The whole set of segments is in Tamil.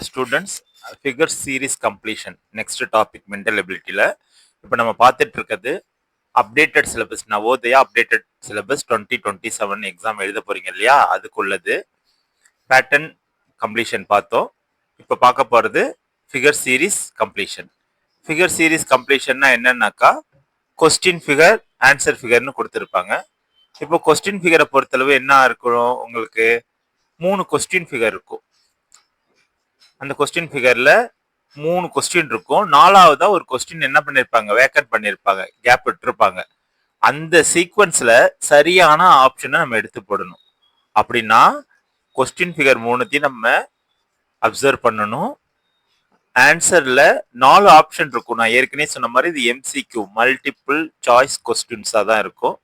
Students figure series completion next topic mental எபிலிட்டியில் இப்போ நம்ம பார்த்துட்டு இருக்கிறது updated syllabus Navodaya updated syllabus 2027 exam எழுத போறீங்க இல்லையா அதுக்குள்ளது பேட்டர்ன் கம்ப்ளீஷன் பார்த்தோம். இப்போ பார்க்க போகிறது figure series completion. Figure series கம்ப்ளீஷன்னா என்னன்னாக்கா கொஸ்டின் ஃபிகர் ஆன்சர் ஃபிகர்னு கொடுத்துருப்பாங்க. இப்போ கொஸ்டின் ஃபிகரை பொறுத்தளவு என்ன இருக்கணும், உங்களுக்கு 3 கொஸ்டின் ஃபிகர் இருக்கும். அந்த கொஸ்டின் ஃபிகர்ல 3 கொஸ்டின் இருக்கும். நாலாவதா ஒரு கொஸ்டின் என்ன பண்ணிருப்பாங்க, வேக்கன்ட் பண்ணிருப்பாங்க, கேப் விட்டுருப்பாங்க. அந்த சீக்வன்ஸ்ல சரியான ஆப்ஷனை நம்ம எடுத்து போடணும். அப்படின்னா கொஸ்டின் ஃபிகர் 3த்தையும் நம்ம அப்சர்வ் பண்ணணும். ஆன்சர்ல 4 ஆப்ஷன் இருக்கும். நான் ஏற்கனவே சொன்ன மாதிரி இது எம்சிக்யூ மல்டிபிள் சாய்ஸ் கொஸ்டின்ஸா தான் இருக்கும்.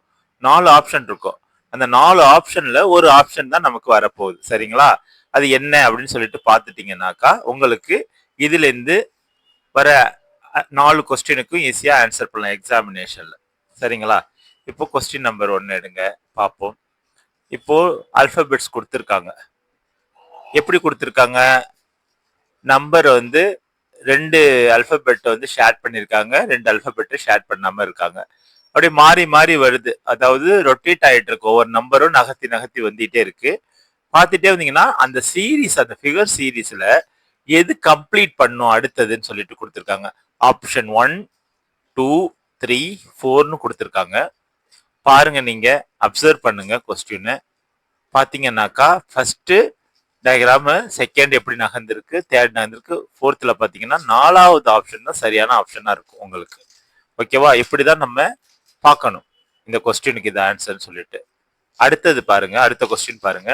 4 ஆப்ஷன் இருக்கும். அந்த 4 ஆப்ஷன்ல ஒரு ஆப்ஷன் தான் நமக்கு வரப்போகுது. சரிங்களா? அது என்ன அப்படின்னு சொல்லிட்டு பார்த்துட்டீங்கன்னாக்கா உங்களுக்கு இதுல இருந்து வர 4 கொஸ்டினுக்கும் ஈஸியா ஆன்சர் பண்ணலாம் எக்ஸாமினேஷன்ல. சரிங்களா? இப்போ கொஸ்டின் நம்பர் 1 எடுங்க பார்ப்போம். இப்போ அல்பபெட்ஸ் கொடுத்துருக்காங்க. எப்படி கொடுத்துருக்காங்க, நம்பர் வந்து 2 அல்பபெட் வந்து ஷேர் பண்ணிருக்காங்க, 2 அல்பபெட் ஷேர் பண்ணாம இருக்காங்க. அப்படி மாறி மாறி வருது, அதாவது ரொட்டேட் ஆயிட்டு இருக்கு. ஒவ்வொரு நம்பரும் நகர்த்தி நகர்த்தி வந்துட்டே இருக்கு. பார்த்துட்டே வந்தீங்கன்னா அந்த சீரீஸ், அந்த ஃபிகர் சீரீஸ்ல எது கம்ப்ளீட் பண்ணும் அடுத்ததுன்னு சொல்லிட்டு கொடுத்துருக்காங்க. ஆப்ஷன் 1, 2, 3, 4ன்னு கொடுத்துருக்காங்க. பாருங்க, நீங்க அப்சர்வ் பண்ணுங்க கொஸ்டின். பாத்தீங்கன்னாக்கா ஃபர்ஸ்ட் டயக்ராம் செகண்ட் எப்படி நகர்ந்திருக்கு, தேர்ட் நகர்ந்திருக்கு, ஃபோர்த்ல பாத்தீங்கன்னா 4வது ஆப்ஷன் தான் சரியான ஆப்ஷனா இருக்கும் உங்களுக்கு. ஓகேவா? இப்படிதான் நம்ம பார்க்கணும் இந்த கொஸ்டினுக்கு இது ஆன்சர்னு சொல்லிட்டு. அடுத்தது பாருங்க, அடுத்த கொஸ்டின் பாருங்க.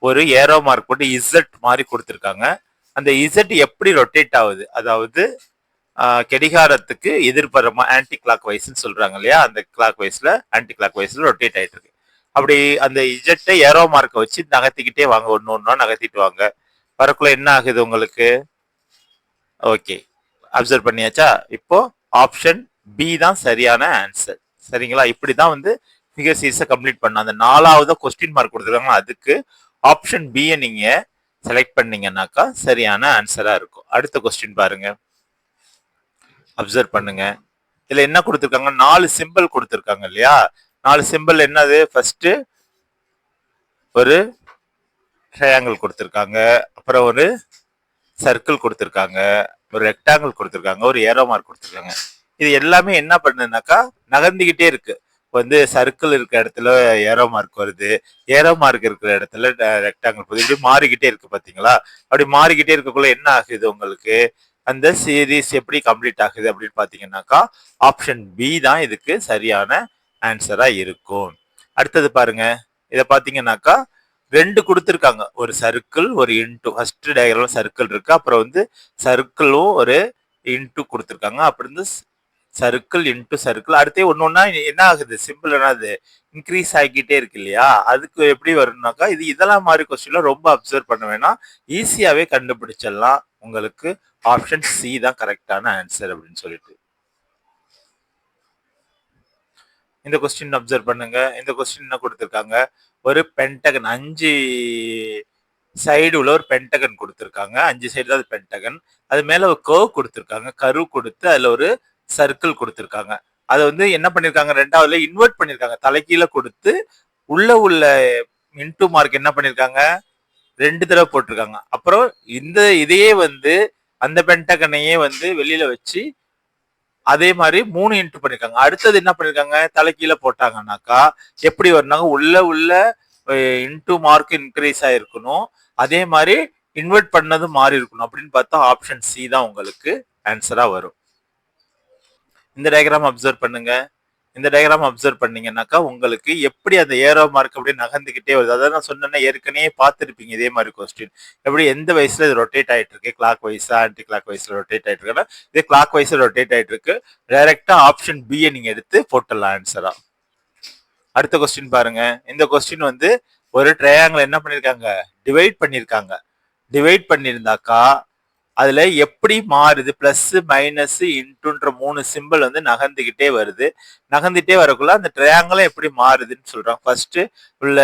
ஒரு ஏரோ மார்க் போட்டு இசட் மாதிரி கொடுத்துருக்காங்க. அந்த இசட் எப்படி ரொட்டேட் ஆகுது, அதாவது கடிகாரத்துக்கு எதிர்புறமா ஆன்டி கிளாக் வைஸ்ன்னு சொல்றாங்க இல்லையா, அந்த கிளாக் வைஸ்ல ஆன்டி கிளாக் வைஸ்ல ரொட்டேட் ஆயிட்டு இருக்கு. அப்படி அந்த இஜெட்டை ஏரோ மார்க்கை வச்சு நகர்த்திக்கிட்டே வாங்க, ஒன்னு ஒன்னா நகர்த்திட்டு வாங்க. வரக்குள்ள என்ன ஆகுது உங்களுக்கு? ஓகே, அப்சர்வ் பண்ணியாச்சா? இப்போ ஆப்ஷன் பி தான் சரியான ஆன்சர். சரிங்களா? இப்படிதான் வந்து ஃபிகர் சீரிஸை கம்ப்ளீட் பண்ணணும். அந்த 4வது கொஸ்டின் மார்க் கொடுத்துருக்காங்க, அதுக்கு ஆப்ஷன் பி நீங்க செலக்ட் பண்ணீங்கன்னாக்கா சரியான ஆன்சரா இருக்கும். அடுத்த கொஸ்டின் பாருங்க, அப்சர்வ் பண்ணுங்க. இதுல என்ன கொடுத்துருக்காங்க, 4 சிம்பிள் கொடுத்துருக்காங்க இல்லையா? 4 சிம்பிள் என்னது? ஃபர்ஸ்ட் ஒரு ட்ரையாங்கிள் கொடுத்துருக்காங்க, அப்புறம் ஒரு சர்க்கிள் கொடுத்துருக்காங்க, ஒரு ரெக்டாங்கிள் கொடுத்துருக்காங்க, ஒரு ஏரோ மார்க் கொடுத்துருக்காங்க. இது எல்லாமே என்ன பண்ணுனாக்கா நகர்ந்துகிட்டே இருக்கு. வந்து சர்க்கிள் இருக்கிற இடத்துல ஏரோ மார்க் வருது, ஏரோ மார்க் இருக்கிற இடத்துல ரெக்டாங்கிள் போகுது. இப்படி மாறிக்கிட்டே இருக்கு பாத்தீங்களா? அப்படி மாறிக்கிட்டே இருக்கக்குள்ள என்ன ஆகுது உங்களுக்கு, அந்த சீரீஸ் எப்படி கம்ப்ளீட் ஆகுது அப்படின்னு பாத்தீங்கன்னாக்கா ஆப்ஷன் பி தான் இதுக்கு சரியான ஆன்சரா இருக்கும். அடுத்தது பாருங்க, இதை பாத்தீங்கன்னாக்கா 2 கொடுத்துருக்காங்க, ஒரு சர்க்கிள் ஒரு இன்டூ. ஃபர்ஸ்ட் டயக்ராம்ல சர்க்கிள் இருக்கு, அப்புறம் வந்து சர்க்கிளும் ஒரு இன்டூ கொடுத்துருக்காங்க. அப்படி இருந்து சர்க்கிள் இன்டூ சர்க்கிள் அடுத்தே ஒன்னு ஒன்னா என்ன ஆகுது, சிம்பிள் என்னது இன்க்ரீஸ் ஆகிக்கிட்டே இருக்கு இல்லையா? அதுக்கு எப்படி வரும்னாக்கா இதெல்லாம் மாதிரி கொஸ்டின்ல ரொம்ப அப்சர்வ் பண்ண வேணாம், ஈஸியாவே கண்டுபிடிச்சிடலாம். உங்களுக்கு ஆப்ஷன் சி தான் கரெக்டான ஆன்சர் அப்படின்னு சொல்லிட்டு. இந்த கொஸ்டின் அப்சர்வ் பண்ணுங்க. இந்த கொஸ்டின் என்ன கொடுத்துருக்காங்க, ஒரு பென்டகன் 5 சைடு உள்ள ஒரு பென்டகன் கொடுத்துருக்காங்க. 5 சைடு தான் பென்டகன். அது மேல ஒரு கர்வ் கொடுத்துருக்காங்க, கர்வ் கொடுத்து அதுல ஒரு சர்க்கிள் கொடுத்துருக்காங்க. அதை வந்து என்ன பண்ணிருக்காங்க, 2வதுல இன்வெர்ட் பண்ணிருக்காங்க, தலைகீழ கொடுத்து உள்ள இன்டூ மார்க் என்ன பண்ணிருக்காங்க, 2 தடவை போட்டிருக்காங்க. அப்புறம் இதையே வந்து அந்த பென்டகனையே வந்து வெளியில வச்சு அதே மாதிரி 3 இன்டூ பண்ணிருக்காங்க. அடுத்தது என்ன பண்ணிருக்காங்க, தலைகீழ போட்டாங்கன்னாக்கா எப்படி வருனாங்க, உள்ள இன்டூ மார்க் இன்க்ரீஸ் ஆயிருக்கணும், அதே மாதிரி இன்வெர்ட் பண்ணது மாறி இருக்கணும். அப்படின்னு பார்த்தா ஆப்ஷன் சி தான் உங்களுக்கு ஆன்சரா வரும். இந்த டயக்ராம் அப்சர்வ் பண்ணுங்க. இந்த டயக்ராம் அப்சர்வ் பண்ணீங்கன்னாக்கா உங்களுக்கு எப்படி அந்த ஏரோ மார்க் அப்படியே நகர்ந்துகிட்டே வருது. அதாவது நான் சொன்னேன்னா ஏற்கனவே பார்த்துருப்பீங்க இதே மாதிரி கொஸ்டின். எப்படி எந்த வயசுல இது ரொட்டேட் ஆயிட்டு இருக்கு, கிளாக் வைஸா ஆன்டி கிளாக் வைஸ்ல ரொட்டேட் ஆயிட்டு இருக்குன்னா இது கிளாக் வைஸ்ல ரொட்டேட் ஆயிட்டு இருக்கு. டைரக்டா ஆப்ஷன் பி நீங்க எடுத்து போட்டுடலாம் ஆன்சரா. அடுத்த கொஸ்டின் பாருங்க. இந்த கொஸ்டின் வந்து ஒரு ட்ரையாங்கிள் என்ன பண்ணிருக்காங்க, டிவைட் பண்ணிருக்காங்க. டிவைட் பண்ணிருந்தாக்கா அதுல எப்படி மாறுது, பிளஸ் மைனஸ் இன்டுன்ற 3 சிம்பிள் வந்து நகர்ந்துகிட்டே வருது. நகர்ந்துட்டே வரக்குள்ள அந்த ட்ரையாங்கிள் எப்படி மாறுதுன்னு சொல்றாங்க. ஃபர்ஸ்ட் உள்ள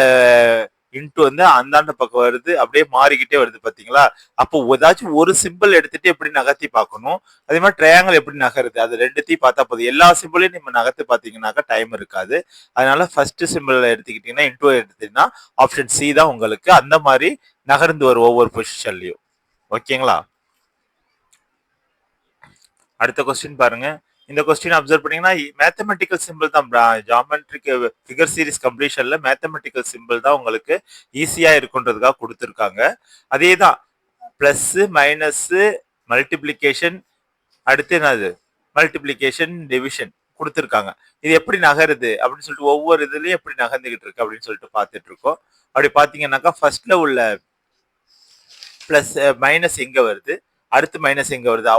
இன்ட்டு வந்து அந்தாண்ட பக்கம் வருது, அப்படியே மாறிக்கிட்டே வருது பாத்தீங்களா? அப்போ ஏதாச்சும் ஒரு சிம்பிள் எடுத்துட்டு எப்படி நகர்த்தி பார்க்கணும். அதே மாதிரி ட்ரையாங்கிள் எப்படி நகருது, அது ரெண்டுத்தையும் பார்த்தா போதும். எல்லா சிம்பிளையும் நம்ம நகர்த்தி பார்த்தீங்கன்னாக்கா டைம் இருக்காது. அதனால ஃபர்ஸ்ட் சிம்பிள் எடுத்துக்கிட்டீங்கன்னா இன்டூ எடுத்தீங்கன்னா ஆப்ஷன் சி தான் உங்களுக்கு அந்த மாதிரி நகர்ந்து வரும் ஒவ்வொரு பொசிஷன்லயும். ஓகேங்களா? அடுத்த கொஸ்டின் பாருங்க. இந்த கொஸ்டின் அப்சர்வ் பண்ணீங்கன்னா மேத்தமெட்டிக்கல் சிம்பிள் தான், ஜாமெட்ரிக் ஃபிகர் சீரிஸ் கம்ப்ளீஷன்ல மேத்தமெட்டிக்கல் சிம்பிள் தான் உங்களுக்கு ஈஸியா இருக்குன்றதுக்காக கொடுத்துருக்காங்க. அதே தான் பிளஸ் மைனஸ் மல்டிப்ளிகேஷன், அடுத்து என்னது மல்டிப்ளிகேஷன் டிவிஷன் கொடுத்துருக்காங்க. இது எப்படி நகருது அப்படின்னு சொல்லிட்டு ஒவ்வொரு இதுலயும் எப்படி நகர்ந்துகிட்டு இருக்கு அப்படின்னு சொல்லிட்டு பார்த்துட்டு இருக்கோம். அப்படி பாத்தீங்கன்னாக்கா ஃபர்ஸ்ட்ல உள்ள பிளஸ் மைனஸ் எங்க வருது, அடுத்து மைனஸ் எங்க வருது,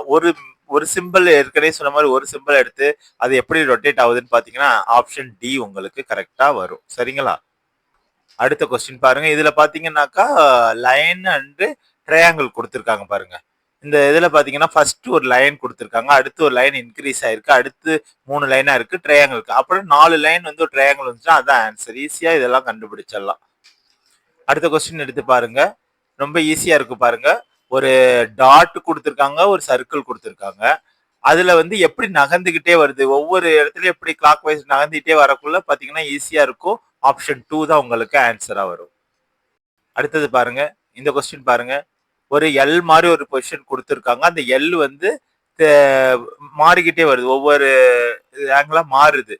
ஒரு சிம்பிள் ஏற்கனவே சொன்ன மாதிரி ஒரு சிம்பிள் எடுத்து அது எப்படி ரொட்டேட் ஆகுதுன்னு பாத்தீங்கன்னா ஆப்ஷன் டி உங்களுக்கு கரெக்டா வரும். சரிங்களா? அடுத்த கொஸ்டின் பாருங்க. இதுல பாத்தீங்கன்னாக்கா லைன் அண்ட் ட்ரையாங்கிள் கொடுத்துருக்காங்க பாருங்க. இந்த இதுல பாத்தீங்கன்னா ஃபர்ஸ்ட் ஒரு லைன் கொடுத்துருக்காங்க, அடுத்து ஒரு லைன் இன்க்ரீஸ் ஆயிருக்கு, அடுத்து 3 லைனா இருக்கு ட்ரையாங்கிள் இருக்கு, அப்புறம் 4 லைன் வந்து ஒரு ட்ரையாங்கிள் வந்துச்சுன்னா அதான் ஆன்சர். ஈஸியா இதெல்லாம் கண்டுபிடிச்சிடலாம். அடுத்த கொஸ்டின் எடுத்து பாருங்க. ரொம்ப ஈஸியா இருக்கு பாருங்க. ஒரு டாட் கொடுத்துருக்காங்க, ஒரு சர்க்கிள் கொடுத்துருக்காங்க. அதுல வந்து எப்படி நகர்ந்துகிட்டே வருது, ஒவ்வொரு இடத்துலயும் எப்படி கிளாக் வைஸ் நகர்ந்துகிட்டே வரக்குள்ள பாத்தீங்கன்னா ஈஸியா இருக்கும். ஆப்ஷன் 2 தான் உங்களுக்கு ஆன்சரா வரும். அடுத்தது பாருங்க. இந்த கொஸ்டின் பாருங்க. ஒரு எல் மாதிரி ஒரு பொசிஷன் கொடுத்துருக்காங்க. அந்த எல் வந்து மாறிக்கிட்டே வருது, ஒவ்வொரு ஆங்கிளா மாறுது,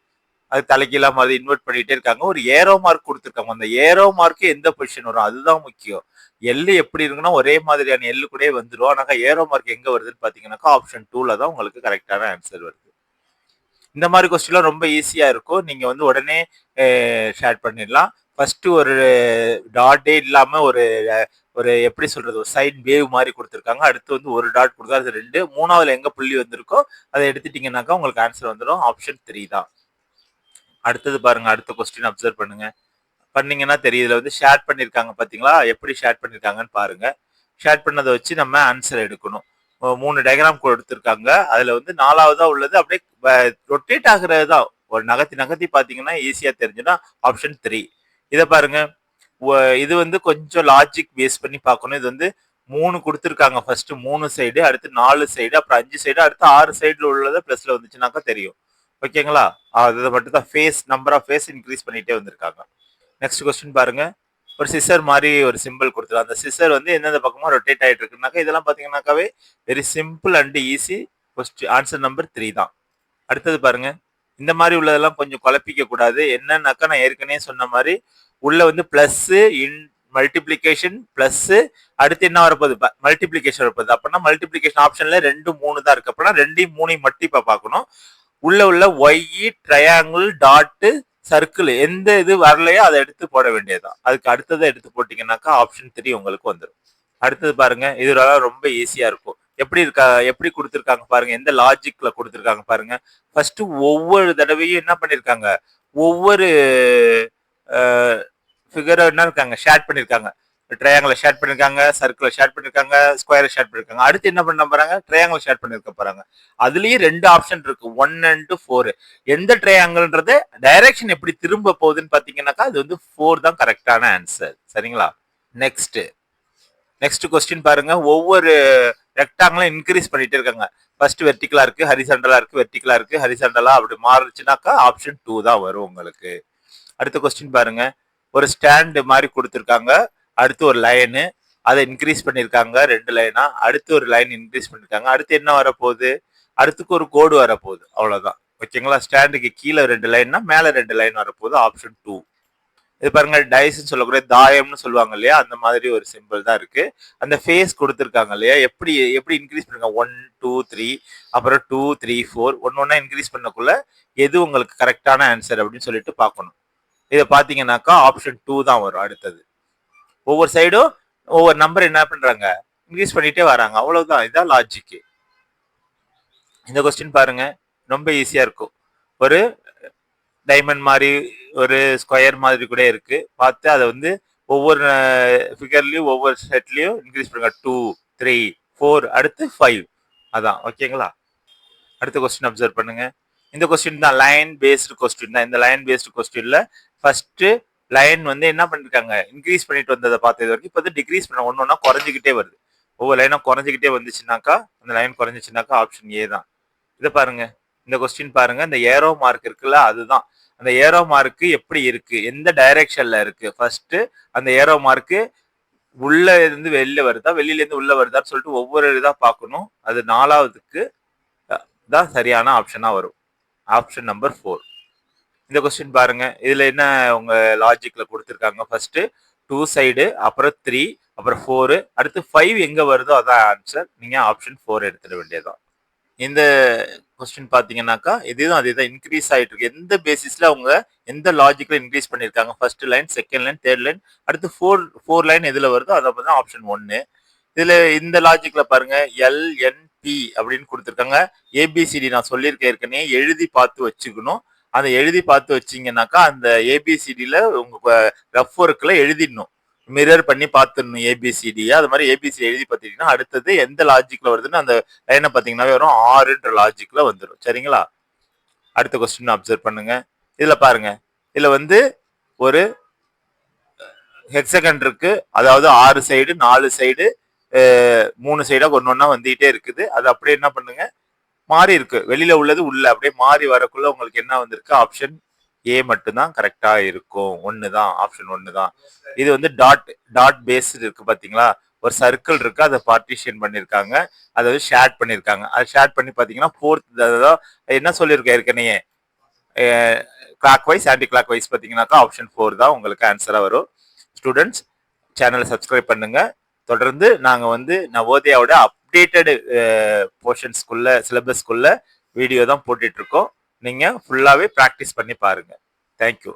அது தலைக்கீழா மாதிரி இன்வெர்ட் பண்ணிட்டே இருக்காங்க. ஒரு ஏரோ மார்க் கொடுத்துருக்காங்க. அந்த ஏரோ மார்க் எந்த பொசிஷன் வரும் அதுதான் முக்கியம். எல்லு எப்படி இருக்குன்னா ஒரே மாதிரியான எல்லு கூட வந்துடும். ஆனா ஏரோ மார்க் எங்க வருதுன்னு பாத்தீங்கன்னாக்கா ஆப்ஷன் 2ல தான் உங்களுக்கு கரெக்டான ஆன்சர் வருது. இந்த மாதிரி கொஸ்டின்லாம் ரொம்ப ஈஸியா இருக்கும். நீங்க வந்து உடனே ஷேர் பண்ணிடலாம். ஃபர்ஸ்ட் ஒரு டாட்டே இல்லாம ஒரு ஒரு எப்படி சொல்றது, ஒரு சைன் வேவ் மாதிரி கொடுத்துருக்காங்க. அடுத்து வந்து ஒரு டாட் கொடுத்தா அது 2, மூணாவதுல எங்க புள்ளி வந்திருக்கோ அதை எடுத்துட்டீங்கன்னாக்கா உங்களுக்கு ஆன்சர் வந்துடும். ஆப்ஷன் 3 தான். அடுத்தது பாருங்க. அடுத்த கொஸ்டின் அப்சர்வ் பண்ணுங்க. பண்ணீங்கன்னா தெரியும். இதுல வந்து ஷேர் பண்ணிருக்காங்க பாத்தீங்களா, எப்படி ஷேர் பண்ணிருக்காங்கன்னு பாருங்க. ஷேர் பண்ணதை வச்சு நம்ம ஆன்சர் எடுக்கணும். 3 டயக்ராம் கொடுத்துருக்காங்க. அதுல வந்து 4வதா உள்ளது அப்படியே ரொட்டேட் ஆகுறது தான். ஒரு நகர்த்தி நகர்த்தி பாத்தீங்கன்னா ஈஸியா தெரிஞ்சுன்னா ஆப்ஷன் 3. இதை பாருங்க. இது வந்து கொஞ்சம் லாஜிக் பேஸ் பண்ணி பார்க்கணும். இது வந்து 3 கொடுத்துருக்காங்க. ஃபர்ஸ்ட் 3 சைடு, அடுத்து 4 சைடு, அப்புறம் 5 சைடு, அடுத்து 6 சைடுல உள்ளதை பிளஸ்ல வந்துச்சுனாக்கா தெரியும். ஓகேங்களா? அது மட்டும் தான் phase, number of phase increase பண்ணிட்டே வந்திருக்காங்க. நெக்ஸ்ட் கொஸ்டின் பாருங்க. ஒரு சிசர் மாதிரி ஒரு சிம்பிள் கொடுத்துருக்காங்க. அந்த சிசர் வந்து எந்தெந்த பக்கமா ரொட்டேட் ஆயிட்டு இருக்குனாக்கா இதெல்லாம் பாத்தீங்கன்னாக்காவே very simple and easy question. Answer number 3 தான். அடுத்தது பாருங்க. இந்த மாதிரி உள்ளதெல்லாம் கொஞ்சம் குழப்பிக்க கூடாது. என்னன்னாக்கா நான் ஏற்கனவே சொன்ன மாதிரி உள்ள வந்து பிளஸ் இன் மல்டிபிளிகேஷன் பிளஸ் அடுத்து என்ன வரப்போகுது, மல்டிபிளிகேஷன் வரப்போகுது. அப்படின்னா மல்டிபிளிகேஷன் ஆப்ஷன்ல 2, 3 தான் இருக்கு. அப்படின்னா 2, 3 மட்டும் இப்ப பார்க்கணும். உள்ள ஒய் ட்ரையாங்கிள் டாட் சர்க்கிள் எந்த இது வரலையோ அதை எடுத்து போட வேண்டியதுதான். அதுக்கு அடுத்ததை எடுத்து போட்டீங்கன்னாக்கா ஆப்ஷன் 3 உங்களுக்கு வந்துடும். அடுத்தது பாருங்க. இதெல்லாம் ரொம்ப ஈஸியா இருக்கும். எப்படி கொடுத்துருக்காங்க பாருங்க, எந்த லாஜிக்ல கொடுத்துருக்காங்க பாருங்க. ஃபர்ஸ்ட் ஒவ்வொரு தடவையும் என்ன பண்ணிருக்காங்க, ஒவ்வொரு ஃபிகரை என்ன இருக்காங்க ஷேர் பண்ணிருக்காங்க. ட்ரையாங்கிளை ஷேர் பண்ணிருக்காங்க, சர்க்கிளை ஷேர் பண்ணிருக்காங்க, ஸ்கொயரை ஷேர் பண்ணிருக்காங்க. அடுத்து என்ன பண்ண போறாங்க, ட்ரையாங்கிள் ஷேர் பண்ணிருக்க போறாங்க. அதுலயும் 2 ஆப்ஷன் இருக்கு, 1 and 4. எந்த ட்ரையாங்கிள்ன்றது டைரக்ஷன் எப்படி திரும்ப போகுதுன்னு பாத்தீங்கன்னாக்கா அது வந்து 4 தான் கரெக்டான ஆன்சர். சரிங்களா? நெக்ஸ்ட் கொஸ்டின் பாருங்க. ஒவ்வொரு ரெக்டாங்கிளும் இன்க்ரீஸ் பண்ணிட்டே இருக்காங்க. ஃபர்ஸ்ட் வெர்டிகலா இருக்கு, ஹரிசாண்டலா இருக்கு, வெர்டிகலா இருக்கு, ஹரிசாண்டலா அப்படி மாறுச்சுனாக்கா ஆப்ஷன் 2 தான் வரும் உங்களுக்கு. அடுத்த கொஸ்டின் பாருங்க. ஒரு ஸ்டாண்ட் மாதிரி கொடுத்துருக்காங்க, அடுத்து ஒரு லைனு, அதை இன்க்ரீஸ் பண்ணிருக்காங்க 2 லைனா, அடுத்து ஒரு லைன் இன்க்ரீஸ் பண்ணிருக்காங்க. அடுத்து என்ன வரப்போகுது, அடுத்துக்கு ஒரு கோடு வரப்போகுது. அவ்வளவுதான். ஓகேங்களா? ஸ்டாண்டுக்கு கீழே 2 லைன்னா மேல 2 லைன் வரப்போகுது. ஆப்ஷன் 2. இது பாருங்க, டைஸ்ன்னு சொல்லக்கூடிய தாயம்னு சொல்லுவாங்க இல்லையா, அந்த மாதிரி ஒரு சிம்பிள் தான் இருக்கு. அந்த ஃபேஸ் கொடுத்துருக்காங்க இல்லையா, எப்படி இன்க்ரீஸ் பண்ணிருக்காங்க, 1 2 3 அப்புறம் 2 3 4 ஒன்னொன்னா இன்க்ரீஸ் பண்ணக்குள்ள எது உங்களுக்கு கரெக்டான ஆன்சர் அப்படின்னு சொல்லிட்டு பார்க்கணும். இதை பாத்தீங்கன்னாக்கா ஆப்ஷன் 2 தான் வரும். அடுத்தது ஒவ்வொரு சைடும் ஒவ்வொரு நம்பர் என்ன பண்றாங்க, இன்க்ரீஸ் பண்ணிட்டே வராங்க. அவ்வளவுதான். இதான் லாஜிக். இந்த கொஸ்டின் பாருங்க. ரொம்ப ஈஸியா இருக்கும். ஒரு டைமண்ட் மாதிரி ஒரு ஸ்கொயர் மாதிரி கூட இருக்கு. பார்த்து அதை வந்து ஒவ்வொரு ஃபிகர்லயும் ஒவ்வொரு செட்லயும் இன்க்ரீஸ் பண்ணுங்க. 2 3 4 அடுத்து 5. அதான். ஓகேங்களா? அடுத்த கொஸ்டின் அப்சர்வ் பண்ணுங்க. இந்த கொஸ்டின் தான் லைன் பேஸ்டு கொஸ்டின் தான். இந்த லைன் பேஸ்டு கொஸ்டின்ல ஃபர்ஸ்ட் லைன் வந்து என்ன பண்ணிருக்காங்க, இன்க்ரீஸ் பண்ணிட்டு வந்ததை பார்த்தது வரைக்கும் இப்போ வந்து டிக்ரீஸ் பண்ண ஒன்னொன்னா குறைஞ்சிக்கிட்டே வருது. ஒவ்வொரு லைனா குறைஞ்சிக்கிட்டே வந்துச்சுனாக்கா, அந்த லைன் குறைஞ்சிச்சுனாக்கா ஆப்ஷன் ஏ தான். இதை பாருங்க, இந்த கொஸ்டின் பாருங்க, இந்த ஏரோ மார்க் இருக்குல்ல, அதுதான். அந்த ஏரோ மார்க் எப்படி இருக்கு, எந்த டைரக்ஷன்ல இருக்கு, ஃபர்ஸ்ட் அந்த ஏரோ மார்க் உள்ள இருந்து வெளில வருதா, வெளியில இருந்து உள்ள வருதான்னு சொல்லிட்டு ஒவ்வொரு இதா பார்க்கணும். அது 4வதுக்கு தான் சரியான ஆப்ஷனா வரும். Option number 4. இந்த கொஸ்டின் பாருங்க, இதுல என்ன உங்க லாஜிக்ல கொடுத்துருக்காங்க, ஃபர்ஸ்ட் 2 சைடு, அப்புறம் 3, அப்புறம் 4, அடுத்து 5 எங்க வருதோ அதான் ஆன்சர். நீங்க ஆப்ஷன் 4 எடுத்துட வேண்டியதுதான். இந்த கொஸ்டின் பாத்தீங்கன்னாக்கா இதுதான் அதுதான் இன்க்ரீஸ் ஆயிட்டு இருக்கு. எந்த பேசிஸ்ல அவங்க எந்த லாஜிக்ல இன்க்ரீஸ் பண்ணிருக்காங்க, first line, second line, third line, அடுத்து 4 லைன் எதுல வருதோ அதை தான் ஆப்ஷன் 1. இதுல இந்த லாஜிக்ல பாருங்க, LNP அப்படின்னு கொடுத்துருக்காங்க. ஏபிசிடி நான் சொல்லியிருக்கேன் ஏற்கனவே, எழுதி பார்த்து வச்சுக்கணும். அதை எழுதி பார்த்து வச்சீங்கன்னாக்கா அந்த ஏபிசிடில உங்க ரஃப் ஒர்க்ல எழுதிடணும், மிரர் பண்ணி பார்த்துடணும் ஏபிசிடி. அது மாதிரி ஏபிசிடி எழுதி பார்த்துட்டீங்கன்னா அடுத்தது எந்த லாஜிக்ல வருதுன்னு அந்த லைனை பார்த்தீங்கன்னாவே வரும், 6ன்ற லாஜிக்ல வந்துடும். சரிங்களா? அடுத்த கொஸ்டின் அப்சர்வ் பண்ணுங்க. இதுல பாருங்க, இதுல வந்து ஒரு ஹெக்ஸகன் இருக்கு, அதாவது 6 சைடு, 4 சைடு, 3 சைடா ஒன்னொன்னா வந்துகிட்டே இருக்குது. அது அப்படியே என்ன பண்ணுங்க, மாறி இருக்கு, வெளியில உள்ளது உள்ள அப்படியே மாறி வரக்குள்ள உங்களுக்கு என்ன வந்திருக்கு, ஆப்ஷன் ஏ மட்டும்தான் கரெக்டா இருக்கும். 1 தான், ஆப்ஷன் 1 தான். இது வந்து டாட் பேஸ் இருக்கு பாத்தீங்களா, ஒரு சர்க்கிள் இருக்கு, அதை பார்ட்டிஷன் பண்ணிருக்காங்க, அதை வந்து ஷேர் பண்ணிருக்காங்க. அதை ஷேர் பண்ணி பாத்தீங்கன்னா 4th என்ன சொல்லியிருக்கேன் ஏற்கனவே, clockwise anticlockwise பாத்தீங்கன்னாக்கா ஆப்ஷன் 4 தான் உங்களுக்கு ஆன்சரா வரும். ஸ்டூடெண்ட்ஸ், சேனலை சப்ஸ்கிரைப் பண்ணுங்க. தொடர்ந்து நாங்க வந்து நவோதயாவோட அப்டேட்டட் போர்ஷன்ஸ்குள்ள சிலபஸ்க்குள்ள வீடியோ தான் போட்டுட்டு இருக்கோம். நீங்க ஃபுல்லாவே பிராக்டிஸ் பண்ணி பாருங்க. தேங்க்யூ.